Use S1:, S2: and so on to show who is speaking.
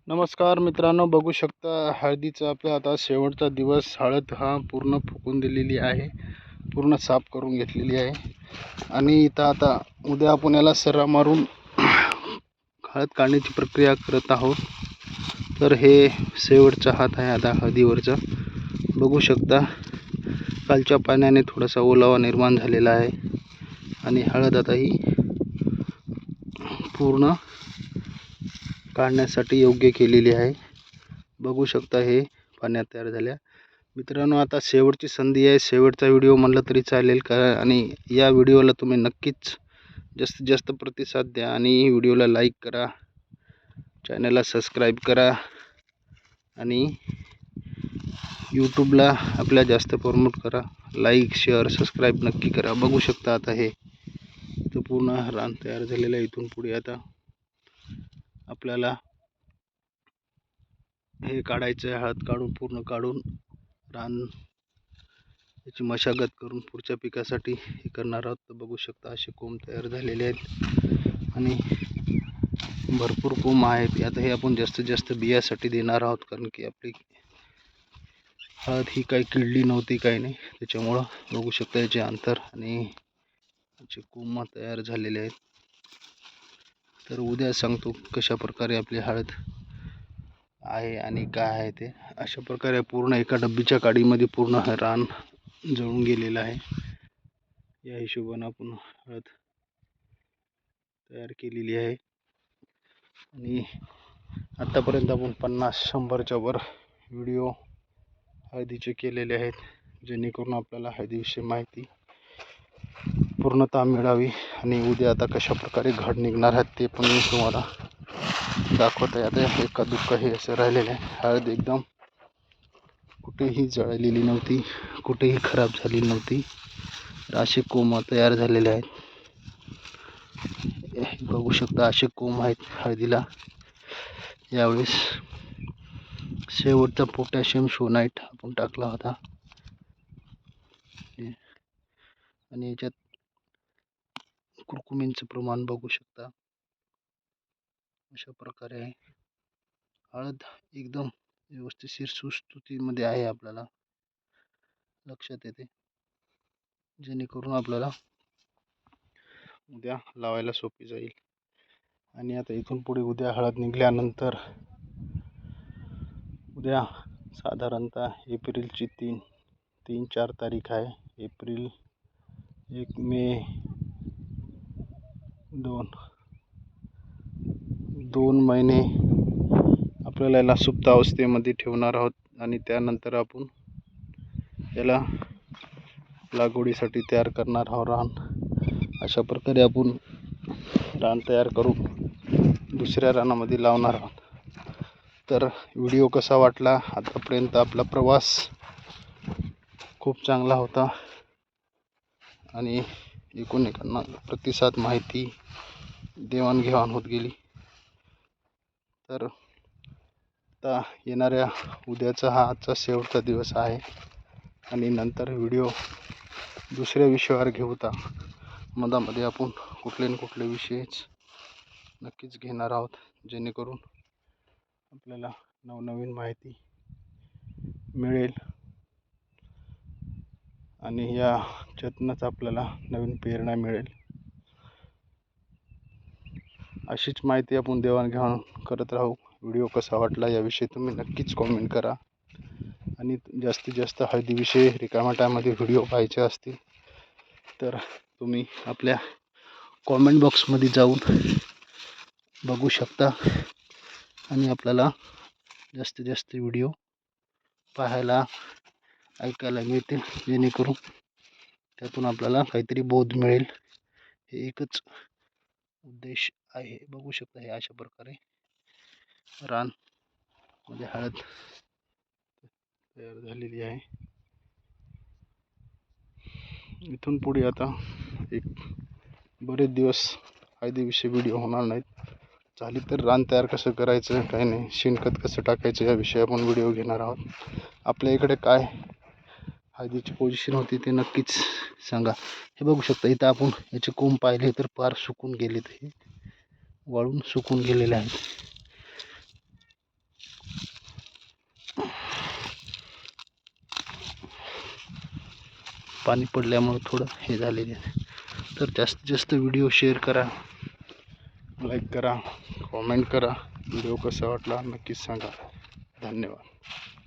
S1: नमस्कार मित्रांनो, बघू शकता हळदीचा आपला आता शेवटचा दिवस. हळद हा पूर्ण फुकून दिलेली आहे, पूर्ण साफ करून घेतलेली आहे. आणि इथं आता उद्या आपण याला सरा मारून हळद काढण्याची प्रक्रिया करत आहोत. तर हे शेवटचा हात आहे आता हळदीवरचा. बघू शकता कालच्या पाण्याने थोडासा ओलावा निर्माण झालेला आहे आणि हळद आता ही पूर्ण काढण्यासाठी योग्य केलेली आहे. बघू शकता हे पाण्यात तयार झाल्या. मित्रांनो, आता शेवटची संधी आहे. शेवटचा व्हिडिओ म्हणलं तरी चालेल का, आणि या व्हिडिओला तुम्ही नक्कीच जास्तीत जास्त प्रतिसाद द्या आणि व्हिडिओला लाईक करा, चॅनलला सबस्क्राईब करा आणि यूट्यूबला आपल्या जास्त प्रमोट करा. लाईक शेअर सबस्क्राईब नक्की करा. बघू शकता आता हे तो पूर्ण रान तयार झालेलं आहे. इथून पुढे आता आपल्याला हे काढायचं आहे. हळद काढून पूर्ण काढून रान याची मशागत करून पुढच्या पिकासाठी हे करणार आहोत. तर बघू शकता असे कोंब तयार झालेले आहेत आणि भरपूर कोंब आहेत. आता हे आपण जास्तीत जास्त बियासाठी देणार आहोत, कारण की आपली हळद ही काही किडली नव्हती, काही नाही. त्याच्यामुळं बघू शकता याचे अंतर आणि याचे कोंब तयार झालेले आहेत. तर उद्या सांगतो कशा प्रकारे आपली हळद आहे आणि काय आहे ते. अशा प्रकारे पूर्ण एका डब्बीच्या काडीमध्ये पूर्ण रान जळून गेलेलं आहे. या हिशोबाने आपण हळद तयार केलेली आहे. आणि आतापर्यंत आपण 50-100च्या वर व्हिडिओ हळदीचे केलेले आहेत, जेणेकरून आपल्याला हळदीविषयी माहिती पूर्णतः मिळावी. आणि उद्या आता कशा प्रकारे घड निघणार आहेत ते पण मी तुम्हाला दाखवत आहे. आता एका दुःख हे असं राहिलेलं आहे. हळद एकदम कुठेही जळलेली नव्हती, कुठेही खराब झालेली नव्हती. असे कोंब तयार झालेले आहेत. बघू शकता असे कोंब आहेत हळदीला. यावेळेस शेवटचा पोटॅशियम शोनाइट आपण टाकला होता आणि याच्यात कुरकुमींचं प्रमाण बघू शकता. अशा प्रकारे आहे. हळद एकदम व्यवस्थित सुस्थितीमध्ये आहे, आपल्याला लक्षात येते, जेणेकरून आपल्याला उद्या लावायला सोपी जाईल. आणि आता इथून पुढे उद्या हळद निघाल्यानंतर उद्या साधारणतः एप्रिलची 3-4 तारीख आहे. एप्रिल 1, मे 2 महिने आपल्याला याला सुप्त अवस्थेमध्ये ठेवणार आहोत आणि त्यानंतर आपण याला लागवडीसाठी तयार करणार आहोत रान. अशा प्रकारे आपण रान तयार करून दुसऱ्या रानामध्ये लावणार आहोत. तर व्हिडिओ कसा वाटला? आतापर्यंत आपला प्रवास खूप चांगला होता आणि एकूण प्रतिसाद, माहिती देवाणघेवाण होत गेली. तर आता येणाऱ्या उद्याचा हा आजचा शेवटचा दिवस आहे आणि नंतर व्हिडिओ दुसऱ्या विषयावर घेऊता. मधामध्ये आपण कुठले विषयच नक्कीच घेणार आहोत, जेणेकरून आपल्याला नवनवीन माहिती मिळेल आणि याच्यातूनच आपल्याला नवीन प्रेरणा मिळेल. अशीच माहिती आपण देवाणघेवाण करत राहू. व्हिडिओ कसा वाटला याविषयी तुम्ही नक्कीच कॉमेंट करा. आणि जास्तीत जास्त हळदीविषयी रिकाम्या टायमध्ये व्हिडिओ पाहायचे असतील तर तुम्ही आपल्या कॉमेंट बॉक्समध्ये जाऊन बघू शकता आणि आपल्याला जास्तीत जास्त व्हिडिओ पाहायला, ऐकायला मिळतील, जेणेकरून त्यातून आपल्याला काहीतरी बोध मिळेल. हे एकच उद्देश आहे. बघू शकता हे अशा प्रकारे रान मध्ये हळद तयार झालेली आहे. इथून पुढे आता एक बरेच दिवस हळदीविषयी व्हिडिओ होणार नाहीत. झाली तर रान तयार कसं करायचं, काय नाही, शेणखत कसं टाकायचं याविषयी आपण व्हिडिओ घेणार आहोत. आपल्या इकडे काय हळदीची पोझिशन होती ते नक्कीच सांगा. हे बघू शकता इथं आपण याचे कोंब पाहिले तर पार सुकून गेलेत, हे वाळून सुकून गेलेले आहेत. पाणी पडल्यामुळे थोडं हे झालेले आहे. तर जास्तीत जास्त व्हिडिओ शेअर करा, लाईक करा, कॉमेंट करा. व्हिडिओ कसा वाटला नक्कीच सांगा. धन्यवाद.